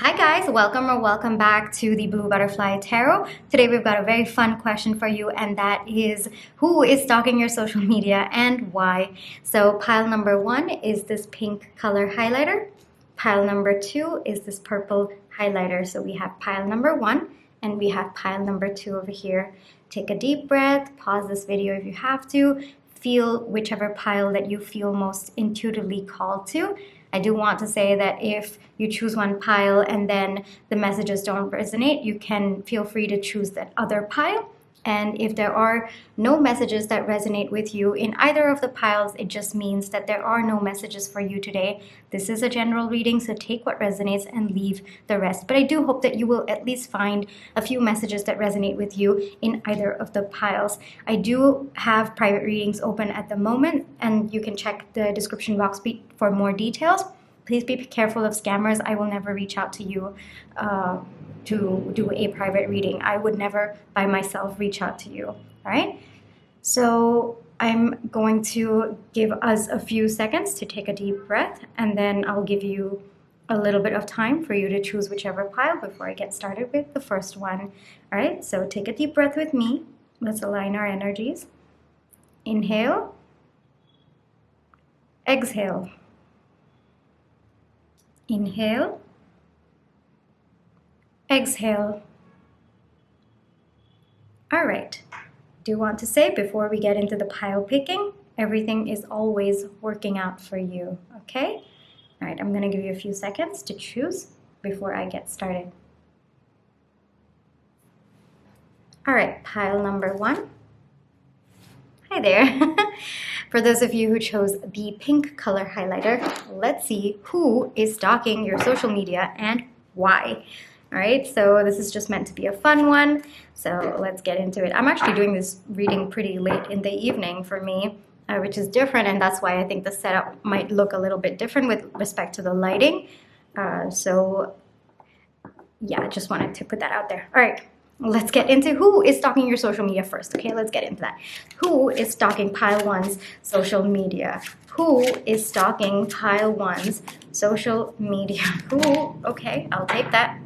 Hi guys, welcome or welcome back to the Blue Butterfly Tarot. Today we've got a very fun question for you, and that is, who is stalking your social media and why? So pile number 1 is this pink color highlighter. Pile number 2 is this purple highlighter. So we have pile number 1 and we have pile number 2 over here. Take a deep breath, pause this video if you have to, feel whichever pile that you feel most intuitively called to. I do want to say that if you choose one pile and then the messages don't resonate, you can feel free to choose that other pile. And if there are no messages that resonate with you in either of the piles, it just means that there are no messages for you today. This is a general reading, so take what resonates and leave the rest. But I do hope that you will at least find a few messages that resonate with you in either of the piles. I do have private readings open at the moment, and you can check the description box for more details. Please be careful of scammers. I will never reach out to you to do a private reading. I would never by myself reach out to you. All right. So I'm going to give us a few seconds to take a deep breath, and then I'll give you a little bit of time for you to choose whichever pile before I get started with the first one. All right. So take a deep breath with me. Let's align our energies. Inhale. Exhale. Inhale. Exhale. All right. Do want to say before we get into the pile picking, everything is always working out for you, okay? All right, I'm going to give you a few seconds to choose before I get started. All right, pile number 1. Hi there. For those of you who chose the pink color highlighter, let's see who is stalking your social media and why. All right, so this is just meant to be a fun one, so let's get into it. I'm actually doing this reading pretty late in the evening for me, which is different, and that's why I think the setup might look a little bit different with respect to the lighting. So yeah, I just wanted to put that out there. All right, let's get into who is stalking your social media first. Okay, let's get into that. Who is stalking pile 1's social media? Who is stalking pile 1's social media? Who? Okay, I'll take that.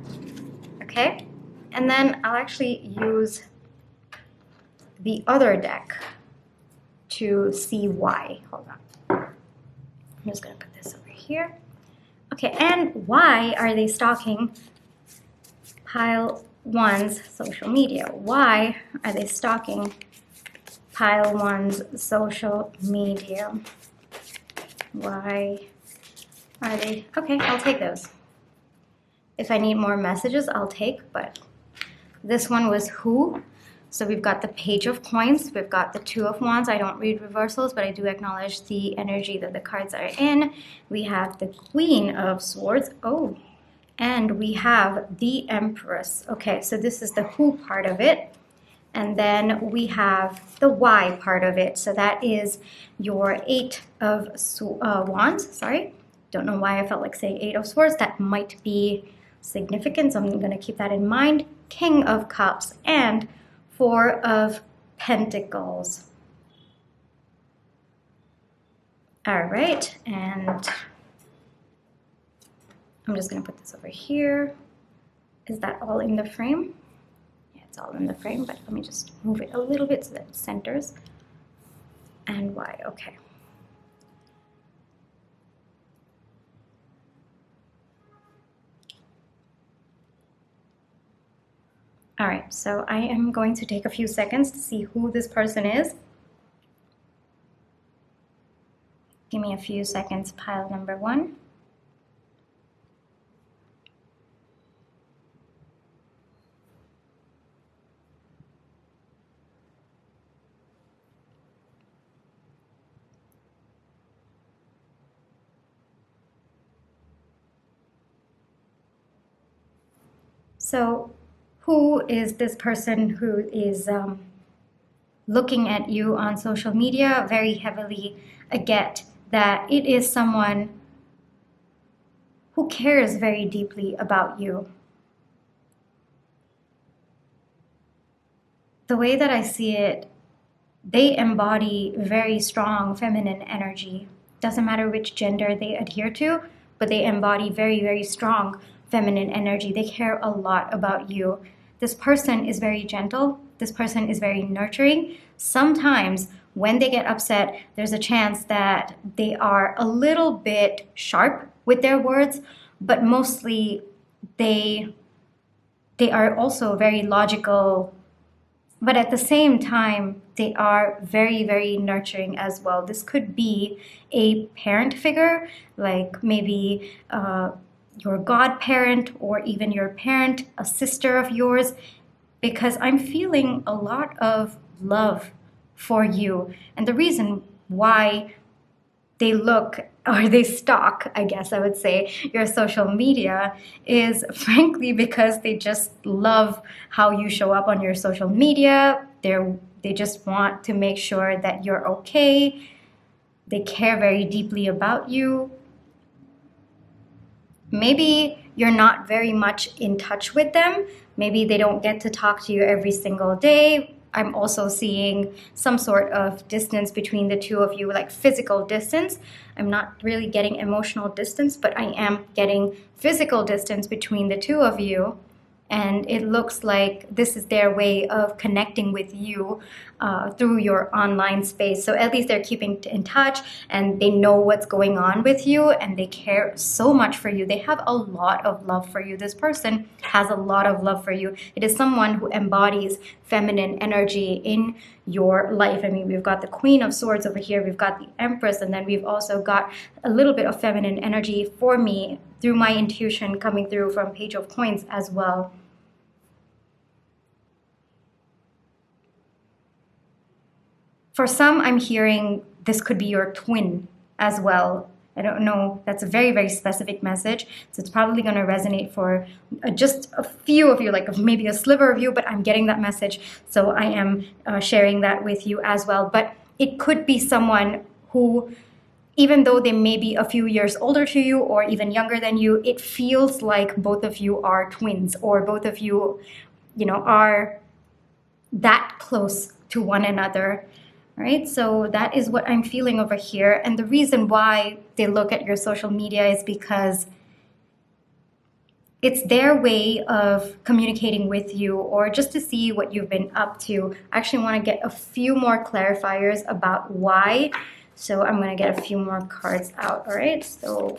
Okay, and then I'll actually use the other deck to see why. Hold on. I'm just going to put this over here. Okay, and why are they stalking pile 1's social media? Why are they stalking pile 1's social media? Why are they? Okay, I'll take those. If I need more messages, I'll take, but this one was who. So we've got the Page of Coins, we've got the Two of Wands. I don't read reversals, but I do acknowledge the energy that the cards are in. We have the Queen of Swords. Oh, and we have the Empress. Okay, so this is the who part of it. And then we have the why part of it. So that is your Eight of Wands. Sorry, don't know why I felt like saying Eight of Swords. That might be significant, so I'm going to keep that in mind. King of Cups and Four of Pentacles. All right, and I'm just going to put this over here. Is that all in the frame? Yeah, it's all in the frame, but let me just move it a little bit so that it centers. And why? Okay. All right, so I am going to take a few seconds to see who this person is. Give me a few seconds, pile number 1. So who is this person who is looking at you on social media? Very heavily, I get that it is someone who cares very deeply about you. The way that I see it, they embody very strong feminine energy. Doesn't matter which gender they adhere to, but they embody very, very strong feminine energy. They care a lot about you. This person is very gentle. This person is very nurturing. Sometimes when they get upset, there's a chance that they are a little bit sharp with their words, but mostly they are also very logical, but at the same time, they are very, very nurturing as well. This could be a parent figure, like maybe your godparent or even your parent, a sister of yours, because I'm feeling a lot of love for you. And the reason why they look or they stalk, I guess I would say, your social media is frankly because they just love how you show up on your social media. They just want to make sure that you're okay. They care very deeply about you. Maybe you're not very much in touch with them. Maybe they don't get to talk to you every single day. I'm also seeing some sort of distance between the two of you, like physical distance. I'm not really getting emotional distance, but I am getting physical distance between the two of you. And it looks like this is their way of connecting with you through your online space. So at least they're keeping in touch and they know what's going on with you and they care so much for you. They have a lot of love for you. This person has a lot of love for you. It is someone who embodies feminine energy in your life. I mean, we've got the Queen of Swords over here. We've got the Empress, and then we've also got a little bit of feminine energy for me through my intuition coming through from Page of Coins as well. For some, I'm hearing this could be your twin as well. I don't know. That's a very, very specific message. So it's probably going to resonate for just a few of you, like maybe a sliver of you, but I'm getting that message. So I am sharing that with you as well. But it could be someone who, even though they may be a few years older to you or even younger than you, it feels like both of you are twins or both of you, are that close to one another. Right? So that is what I'm feeling over here. And the reason why they look at your social media is because it's their way of communicating with you or just to see what you've been up to. I actually want to get a few more clarifiers about why. So I'm going to get a few more cards out. All right. So,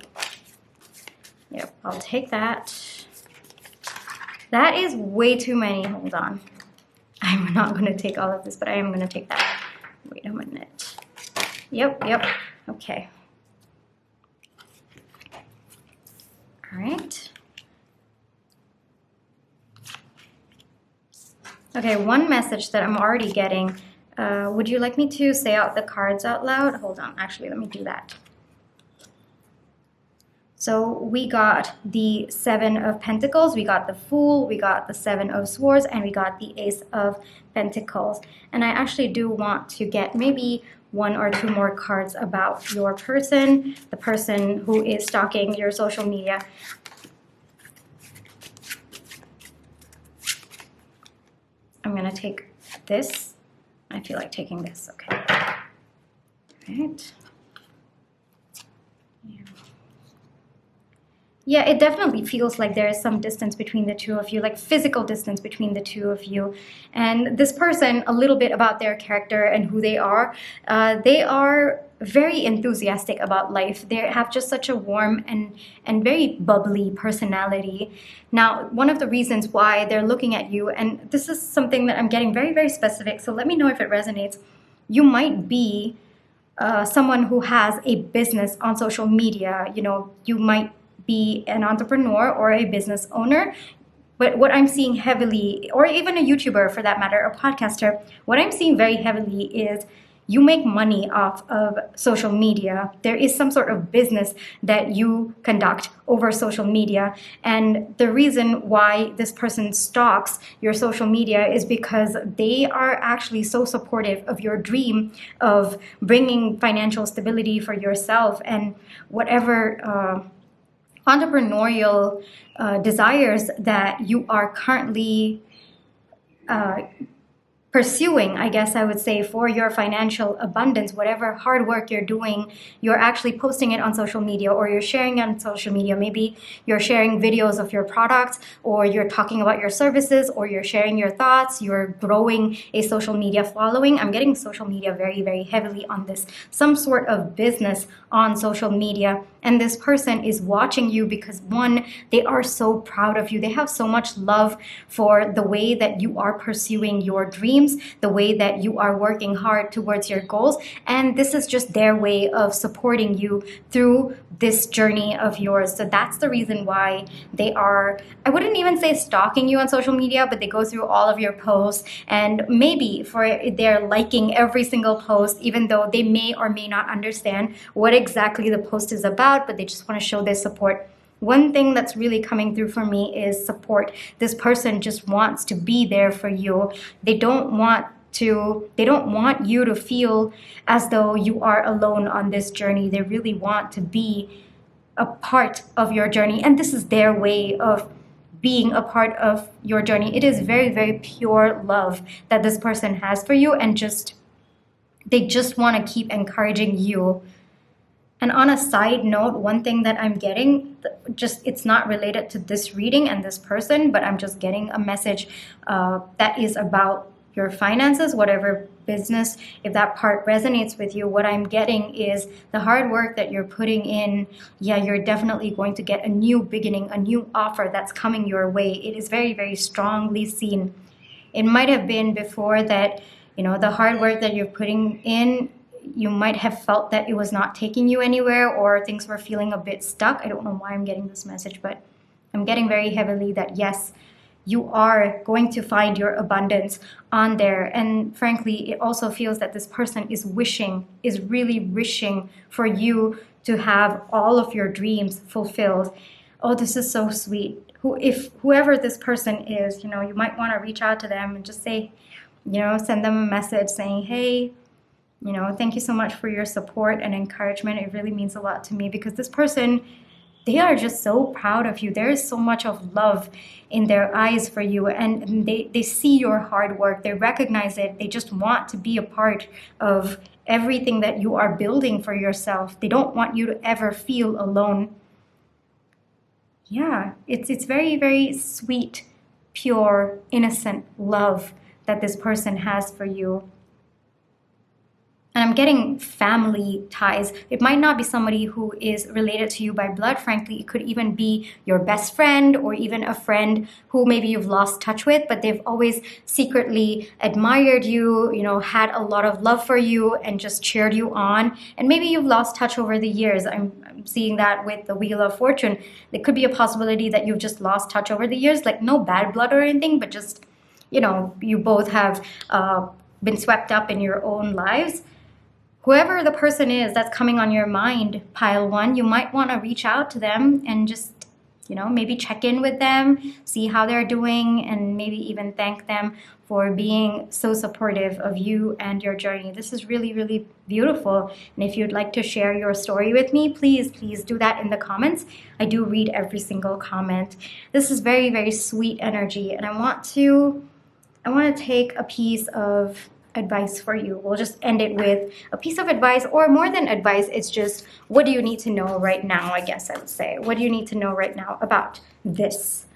yep, I'll take that. That is way too many. Hold on. I'm not going to take all of this, but I am going to take that. Wait a minute. Yep. Okay. All right. Okay, one message that I'm already getting. Would you like me to say out the cards out loud? Hold on. Actually, let me do that. So we got the Seven of Pentacles, we got the Fool, we got the Seven of Swords, and we got the Ace of Pentacles. And I actually do want to get maybe one or two more cards about your person, the person who is stalking your social media. I'm going to take this. I feel like taking this. Okay. All right. Yeah, it definitely feels like there is some distance between the two of you, like physical distance between the two of you. And this person, a little bit about their character and who they are very enthusiastic about life. They have just such a warm and very bubbly personality. Now, one of the reasons why they're looking at you, and this is something that I'm getting very, very specific, so let me know if it resonates. You might be someone who has a business on social media. You might be an entrepreneur or a business owner. But what I'm seeing heavily, or even a YouTuber for that matter, a podcaster, what I'm seeing very heavily is you make money off of social media. There is some sort of business that you conduct over social media. And the reason why this person stalks your social media is because they are actually so supportive of your dream of bringing financial stability for yourself and whatever entrepreneurial desires that you are currently pursuing, I guess I would say, for your financial abundance. Whatever hard work you're doing, you're actually posting it on social media, or you're sharing it on social media. Maybe you're sharing videos of your products, or you're talking about your services, or you're sharing your thoughts, you're growing a social media following. I'm getting social media very, very heavily on this. Some sort of business on social media. And this person is watching you because, one, they are so proud of you. They have so much love for the way that you are pursuing your dreams, the way that you are working hard towards your goals. And this is just their way of supporting you through this journey of yours. So that's the reason why they are, I wouldn't even say stalking you on social media, but they go through all of your posts, and maybe they're liking every single post, even though they may or may not understand what exactly the post is about, but they just want to show their support. One thing that's really coming through for me is support. This person just wants to be there for you. They don't want you to feel as though you are alone on this journey. They really want to be a part of your journey, and this is their way of being a part of your journey. It is very, very pure love that this person has for you, and they just want to keep encouraging you. And on a side note, one thing that I'm getting, it's not related to this reading and this person, but I'm just getting a message that is about your finances, whatever business, if that part resonates with you. What I'm getting is the hard work that you're putting in. Yeah, you're definitely going to get a new beginning, a new offer that's coming your way. It is very, very strongly seen. It might have been before that, the hard work that you're putting in, you might have felt that it was not taking you anywhere, or things were feeling a bit stuck. I don't know why I'm getting this message, but I'm getting very heavily that yes, you are going to find your abundance on there. And frankly, it also feels that this person is really wishing for you to have all of your dreams fulfilled. Oh, this is so sweet. Whoever this person is, you might want to reach out to them and just say, send them a message saying, hey, thank you so much for your support and encouragement. It really means a lot to me, because this person, they are just so proud of you. There is so much of love in their eyes for you, and they see your hard work. They recognize it. They just want to be a part of everything that you are building for yourself. They don't want you to ever feel alone. Yeah, it's very, very sweet, pure, innocent love that this person has for you. And I'm getting family ties. It might not be somebody who is related to you by blood. Frankly, it could even be your best friend, or even a friend who maybe you've lost touch with, but they've always secretly admired you, had a lot of love for you and just cheered you on. And maybe you've lost touch over the years. I'm seeing that with the Wheel of Fortune. There could be a possibility that you've just lost touch over the years, like no bad blood or anything, but just, you both have been swept up in your own lives. Whoever the person is that's coming on your mind, pile one, you might want to reach out to them and just, maybe check in with them, see how they're doing, and maybe even thank them for being so supportive of you and your journey. This is really, really beautiful. And if you'd like to share your story with me, please do that in the comments. I do read every single comment. This is very, very sweet energy, and I want to take a piece of advice for you. We'll just end it with a piece of advice, or more than advice, it's just, what do you need to know right now, I guess I would say. What do you need to know right now about this?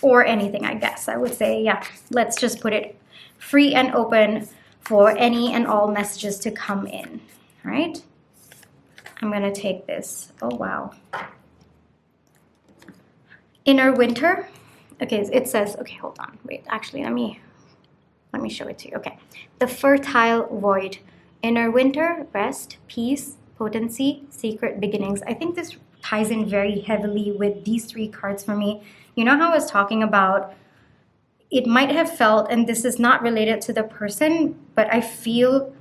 Or anything, I guess I would say. Yeah, let's just put it free and open for any and all messages to come in. All right? I'm going to take this. Oh, wow. Inner winter. Okay, it says, okay, hold on. Wait, actually, let me show it to you. Okay. The fertile void. Inner winter, rest, peace, potency, secret beginnings. I think this ties in very heavily with these three cards for me. You know how I was talking about, it might have felt, and this is not related to the person, but I feel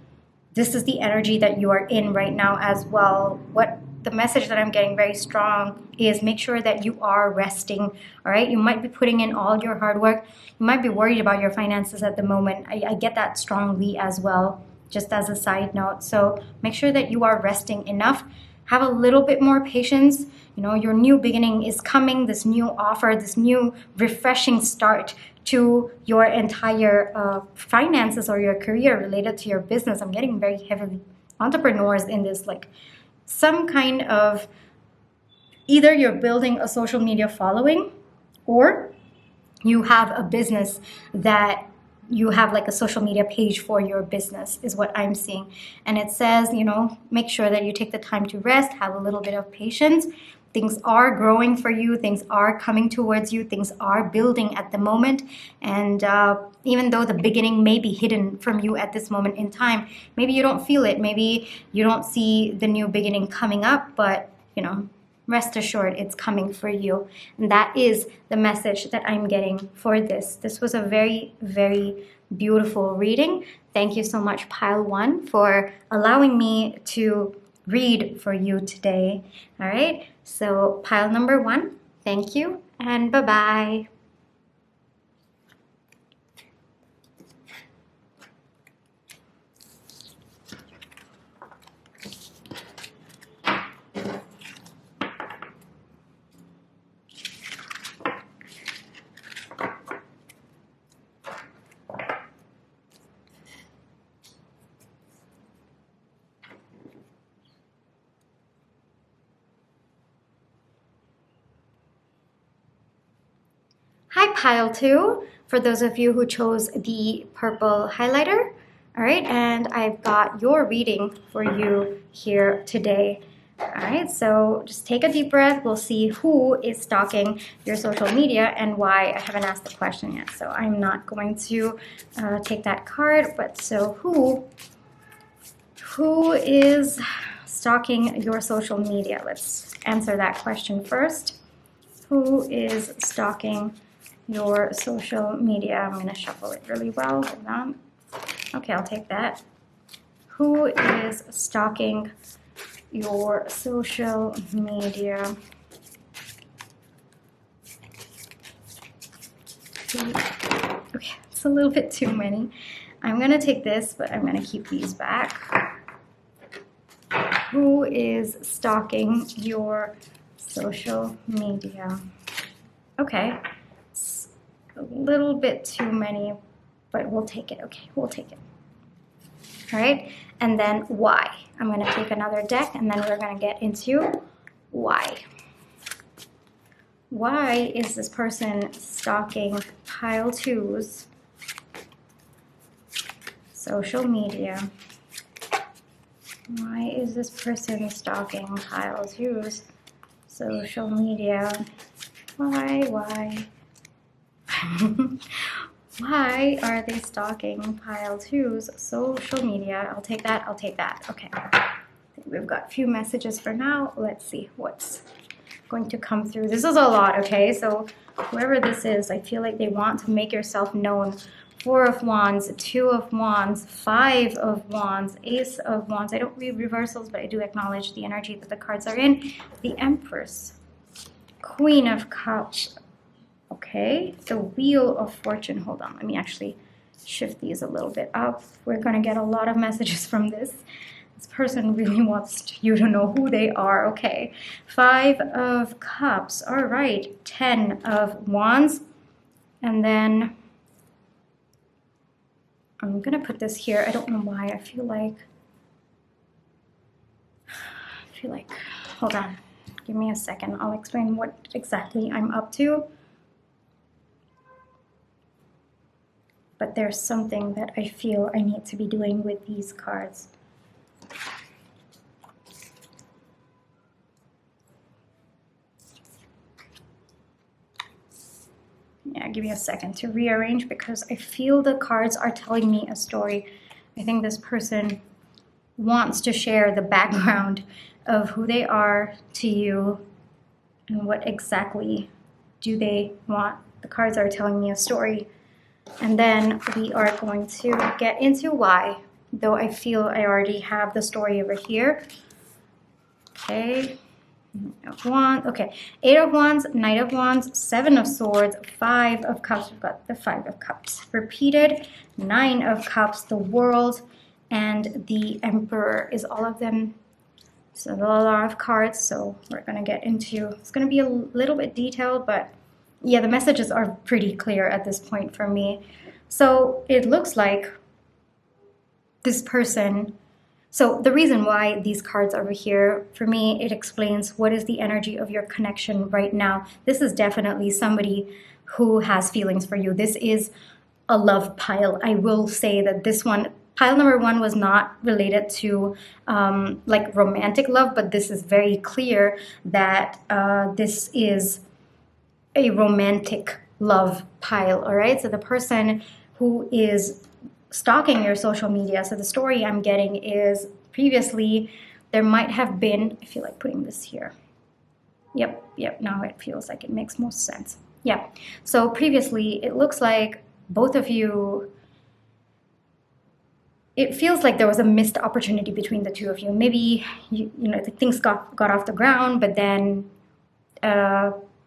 this is the energy that you are in right now as well. What the message that I'm getting very strong is, make sure that you are resting, all right? You might be putting in all your hard work. You might be worried about your finances at the moment. I get that strongly as well, just as a side note. So make sure that you are resting enough. have a little bit more patience. You know, your new beginning is coming, this new offer, this new refreshing start to your entire finances or your career related to your business. I'm getting very heavily entrepreneurs in this, like some kind of, either you're building a social media following or you have a business that you have like a social media page for your business is what I'm seeing. And it says, you know, make sure that you take the time to rest, have a little bit of patience. Things are growing for you. Things are coming towards you. Things are building at the moment. And even though the beginning may be hidden from you at this moment in time, maybe you don't feel it. Maybe you don't see the new beginning coming up, but, you know, rest assured it's coming for you. And that is the message that I'm getting for this. This was a very, very beautiful reading. Thank you so much, Pile 1, for allowing me to read for you today. All right, so pile number 1, thank you, and bye-bye. Hi, pile 2, for those of you who chose the purple highlighter. All right, and I've got your reading for you here today. All right, so just take a deep breath. We'll see who is stalking your social media and why. I haven't asked the question yet, so I'm not going to take that card. But so who is stalking your social media? Let's answer that question first. Who is stalking your social media? I'm going to shuffle it really well. Hold on. Okay, I'll take that. Who is stalking your social media? Okay, it's a little bit too many. I'm going to take this, but I'm going to keep these back. Who is stalking your social media? Okay. A little bit too many, but we'll take it. Okay, we'll take it. All right, and then why? I'm going to take another deck, and then we're going to get into why. Why is this person stalking pile 2's social media? Why is this person stalking pile 2's social media? Why? Why are they stalking pile 2's social media? I'll take that. Okay. We've got a few messages for now. Let's see what's going to come through. This is a lot, okay? So whoever this is, I feel like they want to make yourself known. 4 of Wands, 2 of Wands, 5 of Wands, Ace of Wands. I don't read reversals, but I do acknowledge the energy that the cards are in. The Empress, Queen of Cups. Okay, the Wheel of Fortune. Hold on, let me actually shift these a little bit up. We're going to get a lot of messages from this. This person really wants you to know who they are. Okay, 5 of Cups. All right, 10 of Wands. And then I'm going to put this here. I don't know why. I feel like, hold on. Give me a second. I'll explain what exactly I'm up to. But there's something that I feel I need to be doing with these cards. Yeah, give me a second to rearrange because I feel the cards are telling me a story. I think this person wants to share the background of who they are to you and what exactly do they want. The cards are telling me a story. And then we are going to get into why, though I feel I already have the story over here. Okay, of Wands. Okay, 8 of Wands, Knight of Wands, 7 of Swords, 5 of Cups. We've got the 5 of Cups repeated, 9 of Cups, the World, and the Emperor. Is all of them So a lot of cards, so we're going to get into, it's going to be a little bit detailed, but yeah, the messages are pretty clear at this point for me. So it looks like this person, so the reason why these cards over here, for me, it explains what is the energy of your connection right now. This is definitely somebody who has feelings for you. This is a love pile. I will say that this one, pile number one, was not related to like romantic love, but this is very clear that this is a romantic love pile, all right? So the person who is stalking your social media, so the story I'm getting is previously there might have been, I feel like putting this here. Yep, now it feels like it makes more sense. Yeah, so previously it looks like both of you, it feels like there was a missed opportunity between the two of you. Maybe, you know, things got off the ground, but then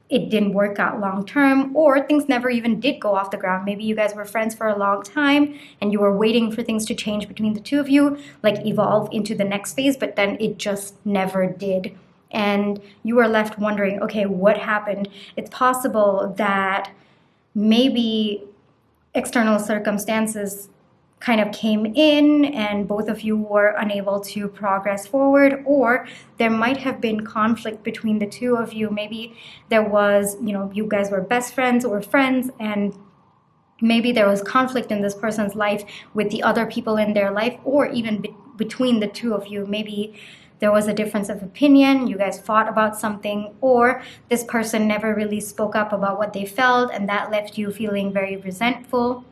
it didn't work out long term, or things never even did go off the ground. Maybe you guys were friends for a long time and you were waiting for things to change between the two of you, like evolve into the next phase, but then it just never did. And you were left wondering, okay, what happened? It's possible that maybe external circumstances kind of came in and both of you were unable to progress forward, or there might have been conflict between the two of you. Maybe there was, you know, you guys were best friends or friends, and maybe there was conflict in this person's life with the other people in their life, or even between the two of you. Maybe there was a difference of opinion, you guys fought about something, or this person never really spoke up about what they felt, and that left you feeling very resentful.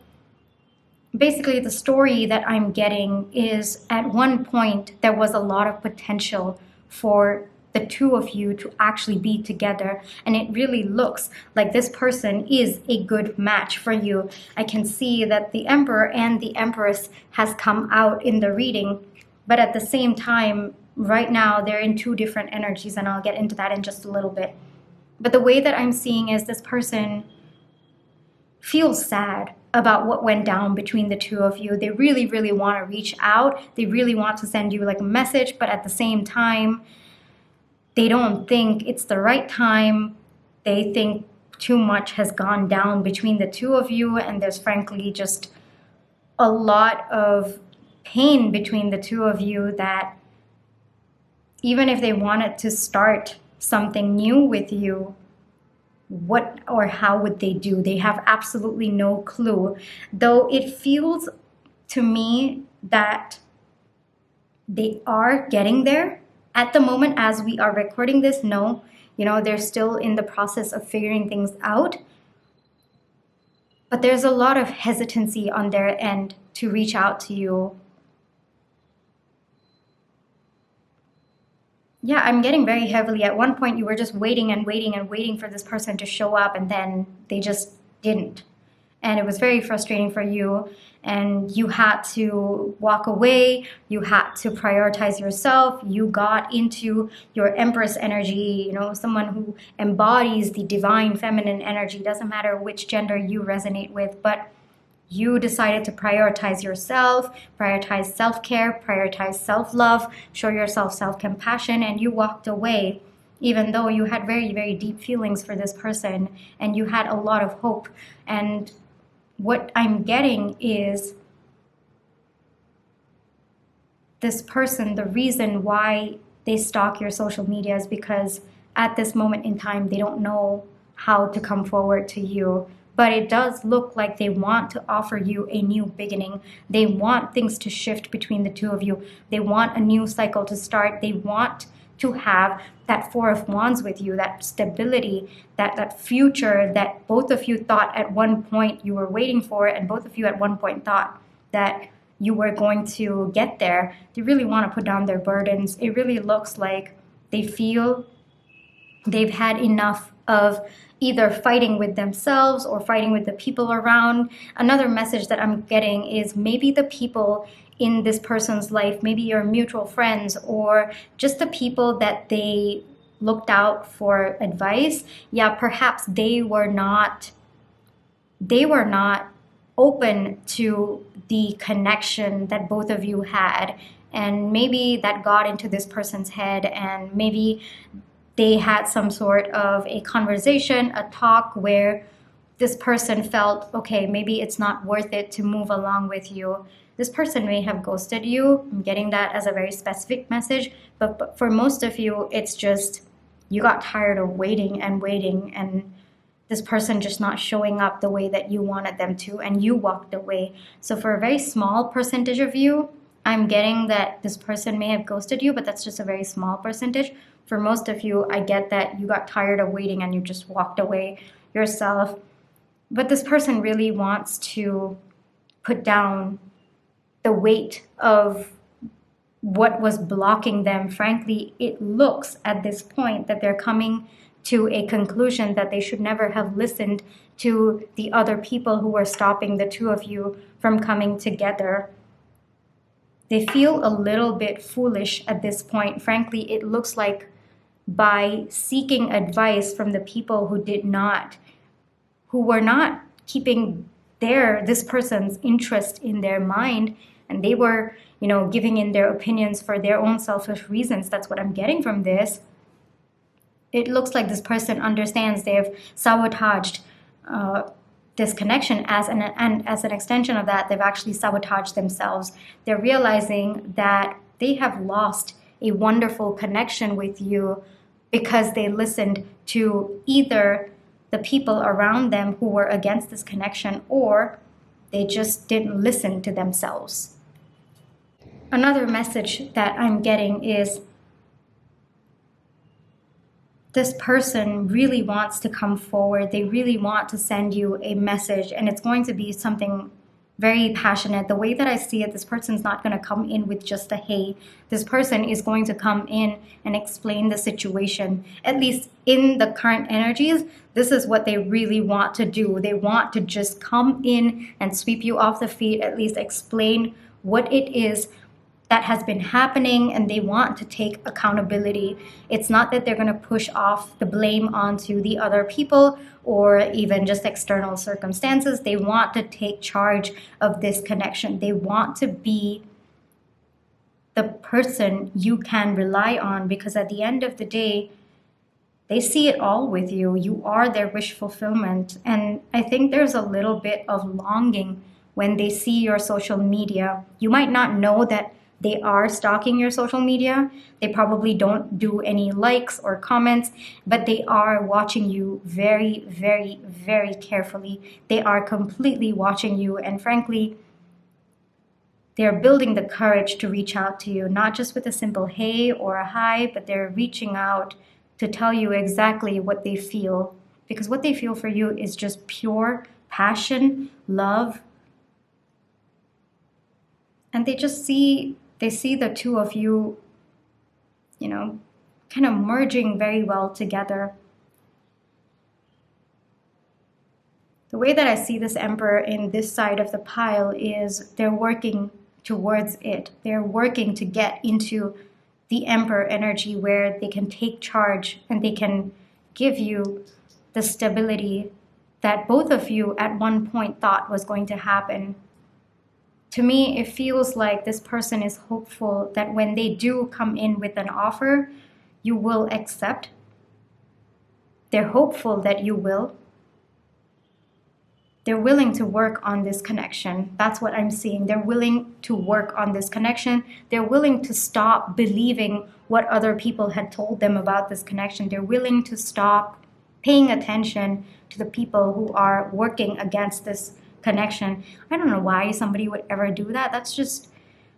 Basically, the story that I'm getting is at one point there was a lot of potential for the two of you to actually be together, and it really looks like this person is a good match for you. I can see that the Emperor and the Empress has come out in the reading, but at the same time, right now they're in two different energies, and I'll get into that in just a little bit. But the way that I'm seeing is this person feels sad about what went down between the two of you. They really, really want to reach out. They really want to send you like a message, but at the same time, they don't think it's the right time. They think too much has gone down between the two of you, and there's frankly just a lot of pain between the two of you that even if they wanted to start something new with you, what or how would they do? They have absolutely no clue. Though it feels to me that they are getting there. At the moment as we are recording this, no, you know, they're still in the process of figuring things out. But there's a lot of hesitancy on their end to reach out to you. Yeah, I'm getting very heavily. At one point, you were just waiting and waiting and waiting for this person to show up, and then they just didn't. And it was very frustrating for you, and you had to walk away. You had to prioritize yourself. You got into your Empress energy, you know, someone who embodies the divine feminine energy. Doesn't matter which gender you resonate with, but you decided to prioritize yourself, prioritize self-care, prioritize self-love, show yourself self-compassion, and you walked away even though you had very, very deep feelings for this person and you had a lot of hope. And what I'm getting is this person, the reason why they stalk your social media is because at this moment in time, they don't know how to come forward to you. But it does look like they want to offer you a new beginning. They want things to shift between the two of you. They want a new cycle to start. They want to have that Four of Wands with you, that stability, that future that both of you thought at one point you were waiting for, and both of you at one point thought that you were going to get there. They really want to put down their burdens. It really looks like they feel they've had enough of either fighting with themselves or fighting with the people around. Another message that I'm getting is maybe the people in this person's life, maybe your mutual friends or just the people that they looked out for advice. Yeah, perhaps they were not open to the connection that both of you had. and maybe that got into this person's head, and maybe they had some sort of a conversation, a talk where this person felt, okay, maybe it's not worth it to move along with you. This person may have ghosted you. I'm getting that as a very specific message, but for most of you, it's just you got tired of waiting and waiting, and this person just not showing up the way that you wanted them to, and you walked away. So for a very small percentage of you, I'm getting that this person may have ghosted you, but that's just a very small percentage. For most of you, I get that you got tired of waiting and you just walked away yourself. But this person really wants to put down the weight of what was blocking them. Frankly, it looks at this point that they're coming to a conclusion that they should never have listened to the other people who were stopping the two of you from coming together. They feel a little bit foolish at this point. Frankly, it looks like by seeking advice from the people who were not keeping this person's interest in their mind, and they were, giving in their opinions for their own selfish reasons. That's what I'm getting from this. It looks like this person understands they've sabotaged this connection, and as an extension of that, they've actually sabotaged themselves. They're realizing that they have lost a wonderful connection with you because they listened to either the people around them who were against this connection, or they just didn't listen to themselves. Another message that I'm getting is this person really wants to come forward. They really want to send you a message, and it's going to be something very passionate. The way that I see it, this person's not going to come in with just a hey. This person is going to come in and explain the situation. At least in the current energies, this is what they really want to do. They want to just come in and sweep you off the feet, at least explain what it is that has been happening, and they want to take accountability. It's not that they're going to push off the blame onto the other people or even just external circumstances. They want to take charge of this connection. They want to be the person you can rely on, because at the end of the day, they see it all with you. You are their wish fulfillment. And I think there's a little bit of longing when they see your social media. You might not know that they are stalking your social media. They probably don't do any likes or comments, but they are watching you very, very, very carefully. They are completely watching you, and frankly, they're building the courage to reach out to you, not just with a simple hey or a hi, but they're reaching out to tell you exactly what they feel, because what they feel for you is just pure passion, love, and they see the two of you, kind of merging very well together. The way that I see this Emperor in this side of the pile is they're working towards it. They're working to get into the Emperor energy where they can take charge and they can give you the stability that both of you at one point thought was going to happen. To me, it feels like this person is hopeful that when they do come in with an offer, you will accept. They're hopeful that you will. They're willing to work on this connection. That's what I'm seeing. They're willing to work on this connection. They're willing to stop believing what other people had told them about this connection. They're willing to stop paying attention to the people who are working against this connection. I don't know why somebody would ever do that. That's just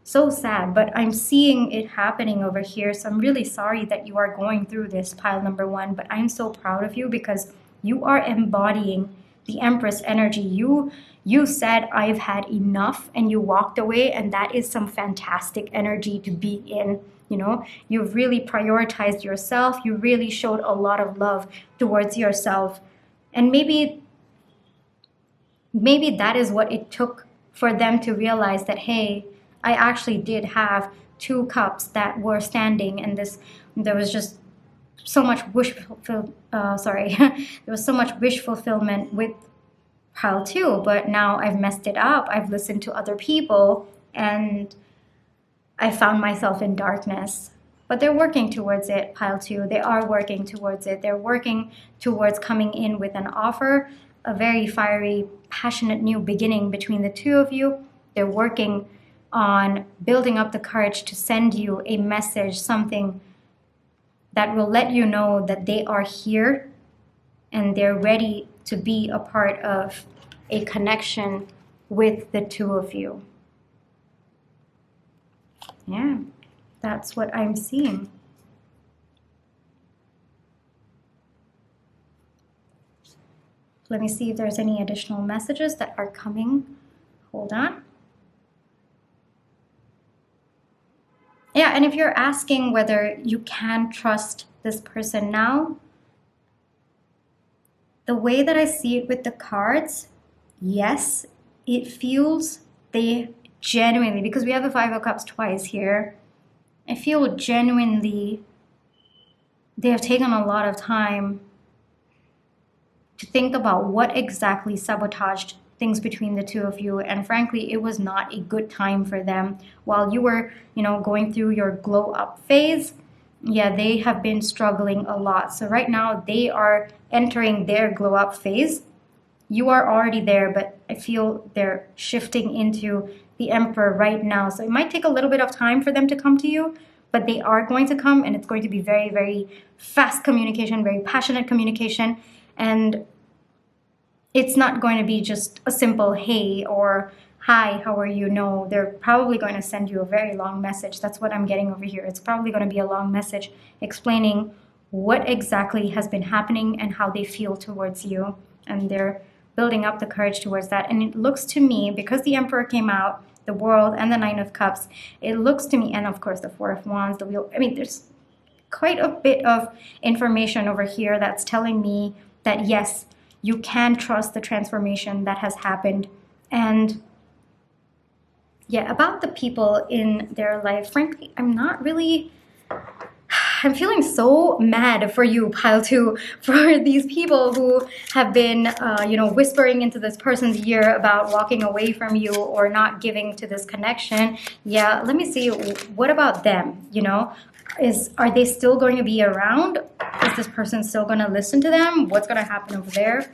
so sad, but I'm seeing it happening over here. So I'm really sorry that you are going through this, pile number one, but I'm so proud of you because you are embodying the Empress energy. You said, I've had enough, and you walked away, and that is some fantastic energy to be in. You've really prioritized yourself. You really showed a lot of love towards yourself. And maybe that is what it took for them to realize that, hey, I actually did have two cups that were standing, and there was just so much there was so much wish fulfillment with pile two, but now I've messed it up. I've listened to other people, and I found myself in darkness. But they're working towards it, pile 2. They are working towards it. They're working towards coming in with an offer, a very fiery, passionate new beginning between the two of you. They're working on building up the courage to send you a message, something that will let you know that they are here and they're ready to be a part of a connection with the two of you. Yeah, that's what I'm seeing. Let me see if there's any additional messages that are coming. Hold on. Yeah, and if you're asking whether you can trust this person now, the way that I see it with the cards, yes, it feels they genuinely, because we have the Five of Cups twice here, I feel genuinely they have taken a lot of time to think about what exactly sabotaged things between the two of you. And frankly, it was not a good time for them. While you were, going through your glow up phase, yeah, they have been struggling a lot. So right now they are entering their glow up phase. You are already there, but I feel they're shifting into the Emperor right now. So it might take a little bit of time for them to come to you, but they are going to come, and it's going to be very, very fast communication, very passionate communication. And it's not going to be just a simple hey or hi, how are you? No, they're probably going to send you a very long message. That's what I'm getting over here. It's probably going to be a long message explaining what exactly has been happening and how they feel towards you. And they're building up the courage towards that. And it looks to me, because the Emperor came out, the World, and the Nine of Cups, it looks to me, and of course the Four of Wands, the Wheel, there's quite a bit of information over here that's telling me that yes, you can trust the transformation that has happened. And yeah, about the people in their life, frankly, I'm feeling so mad for you, pile 2, for these people who have been, whispering into this person's ear about walking away from you or not giving to this connection. Yeah, let me see. What about them? Are they still going to be around? Is this person still going to listen to them? What's going to happen over there?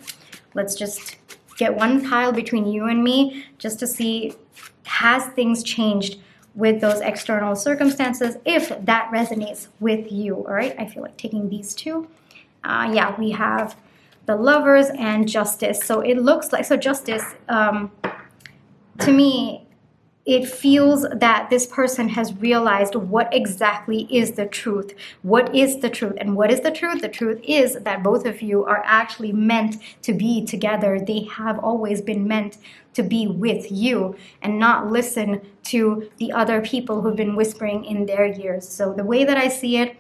Let's just get one pile between you and me just to see, has things changed with those external circumstances, if that resonates with you. All right, I feel like taking these two. Yeah, we have the Lovers and Justice. So it looks like, Justice, to me, it feels that this person has realized what exactly is the truth. What is the truth? And what is the truth? The truth is that both of you are actually meant to be together. They have always been meant to be with you and not listen to the other people who've been whispering in their ears. So the way that I see it,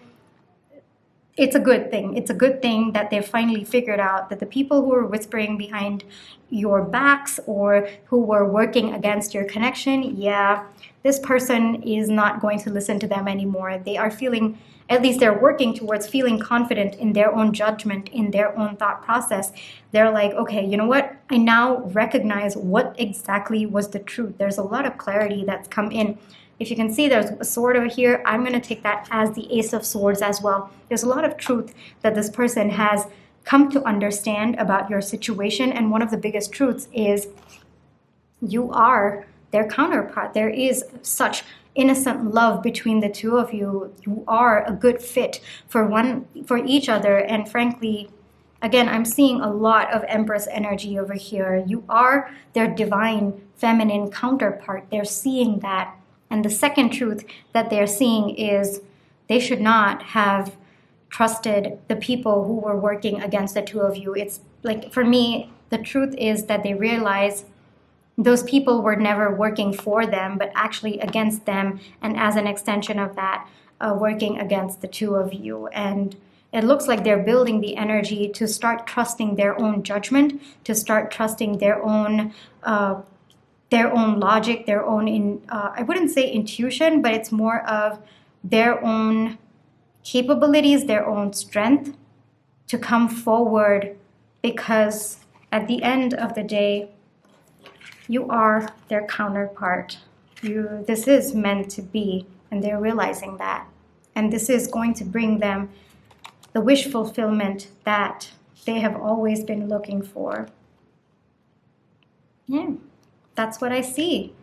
it's a good thing. It's a good thing that they've finally figured out that the people who are whispering behind your backs or who were working against your connection, yeah, this person is not going to listen to them anymore. They are feeling, at least they're working towards feeling confident in their own judgment, in their own thought process. They're like, okay, you know what? I now recognize what exactly was the truth. There's a lot of clarity that's come in. If you can see, there's a sword over here. I'm going to take that as the Ace of Swords as well. There's a lot of truth that this person has come to understand about your situation. And one of the biggest truths is you are their counterpart. There is such innocent love between the two of you. You are a good fit for each other. And frankly, again, I'm seeing a lot of Empress energy over here. You are their divine feminine counterpart. They're seeing that. And the second truth that they're seeing is they should not have trusted the people who were working against the two of you. It's like, for me, the truth is that they realize those people were never working for them, but actually against them. And as an extension of that, working against the two of you. And it looks like they're building the energy to start trusting their own judgment, to start trusting their own logic, their own, I wouldn't say intuition, but it's more of their own capabilities, their own strength to come forward, because at the end of the day, you are their counterpart. This is meant to be, and they're realizing that. And this is going to bring them the wish fulfillment that they have always been looking for. Yeah, that's what I see.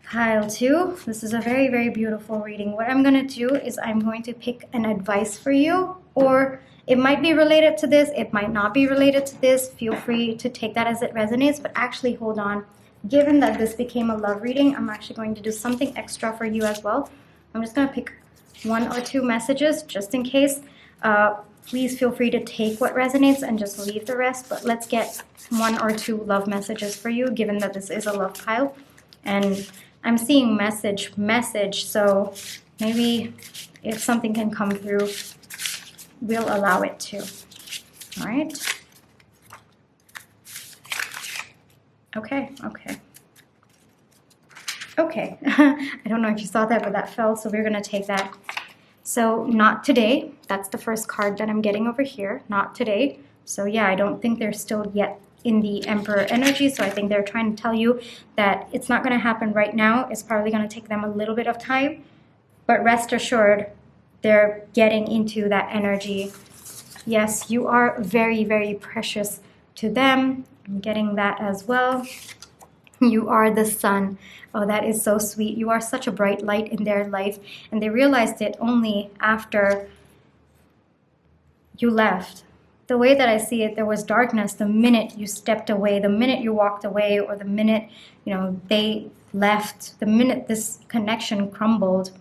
Pile 2, this is a very, very beautiful reading. What I'm going to do is I'm going to pick an advice for you, or it might be related to this, it might not be related to this. Feel free to take that as it resonates, but actually hold on. Given that this became a love reading, I'm actually going to do something extra for you as well. I'm just going to pick 1 or 2 messages just in case. Please feel free to take what resonates and just leave the rest, but let's get 1 or 2 love messages for you, given that this is a love pile. And I'm seeing message, so maybe if something can come through, we'll allow it to. All right? Okay. I don't know if you saw that, but that fell, so we're going to take that. So, not today. That's the first card that I'm getting over here. Not today. So, yeah, I don't think they're still yet in the Emperor energy, so I think they're trying to tell you that it's not going to happen right now. It's probably going to take them a little bit of time, but rest assured, they're getting into that energy. Yes, you are very, very precious to them. I'm getting that as well. You are the sun. Oh, that is so sweet. You are such a bright light in their life, and they realized it only after you left. The way that I see it, there was darkness the minute you stepped away, the minute you walked away, or the minute, they left, the minute this connection crumbled.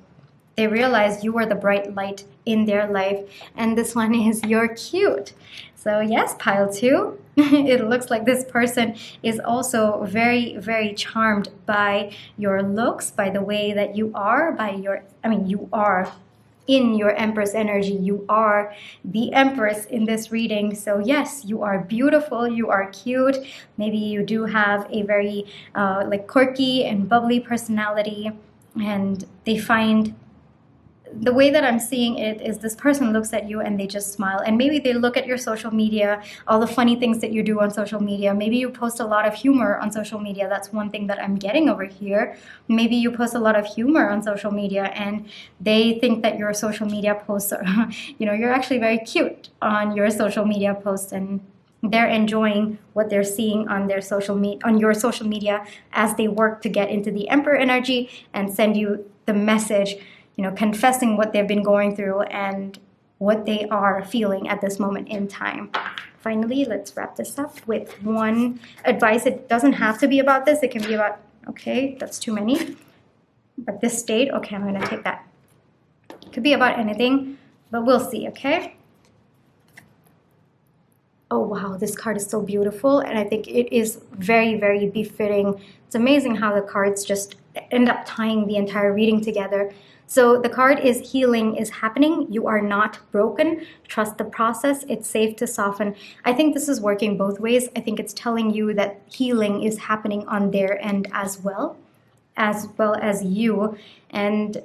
They realized you were the bright light in their life, and this one is you're cute. So yes, pile 2, it looks like this person is also very, very charmed by your looks, by the way that you are, you are in your Empress energy. You are the Empress in this reading. So yes, you are beautiful, you are cute. Maybe you do have a very quirky and bubbly personality, and they find, the way that I'm seeing it is this person looks at you and they just smile. And maybe they look at your social media, all the funny things that you do on social media. Maybe you post a lot of humor on social media. That's one thing that I'm getting over here. Maybe you post a lot of humor on social media, and they think that your social media posts are, you're actually very cute on your social media posts, and they're enjoying what they're seeing on their on your social media as they work to get into the Emperor energy and send you the message, confessing what they've been going through and what they are feeling at this moment in time. Finally, let's wrap this up with 1 advice. It doesn't have to be about this. It can be about, okay, that's too many. But this state, okay, I'm going to take that. It could be about anything, but we'll see, okay? Oh, wow, this card is so beautiful, and I think it is very, very befitting. It's amazing how the cards just end up tying the entire reading together. So the card is healing is happening. You are not broken. Trust the process. It's safe to soften. I think this is working both ways. I think it's telling you that healing is happening on their end as well as you. And,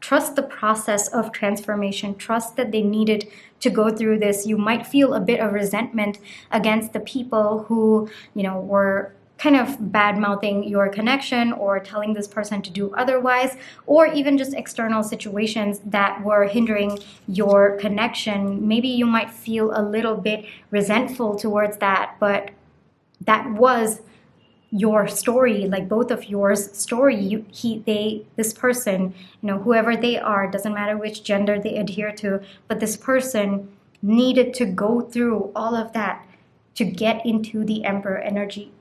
trust the process of transformation. Trust that they needed to go through this. You might feel a bit of resentment against the people who, were kind of bad-mouthing your connection or telling this person to do otherwise, or even just external situations that were hindering your connection. Maybe you might feel a little bit resentful towards that, but that was your story, like both of yours story. This person, whoever they are, doesn't matter which gender they adhere to, but this person needed to go through all of that to get into the Emperor energy,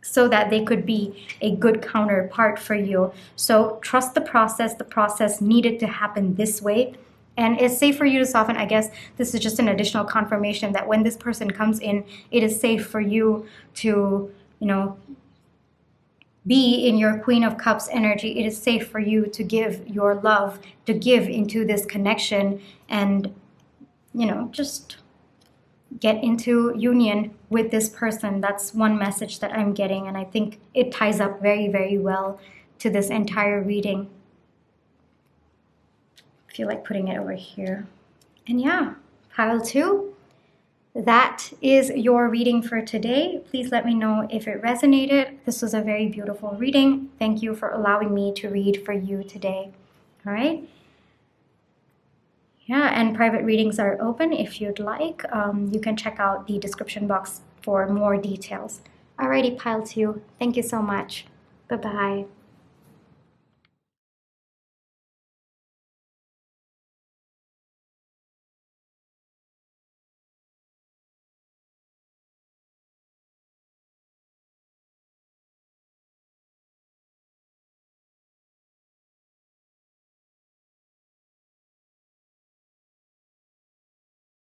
so that they could be a good counterpart for you. So trust the process. The process needed to happen this way. And it's safe for you to soften. I guess this is just an additional confirmation that when this person comes in, it is safe for you to, be in your Queen of Cups energy. It is safe for you to give your love, to give into this connection, and, just get into union with this person. That's one message that I'm getting, and I think it ties up very, very well to this entire reading. I feel like putting it over here. And yeah, pile 2, that is your reading for today. Please let me know if it resonated. This was a very beautiful reading. Thank you for allowing me to read for you today. All right. Yeah, and private readings are open if you'd like. You can check out the description box for more details. Alrighty, Pile 2. Thank you so much. Bye-bye.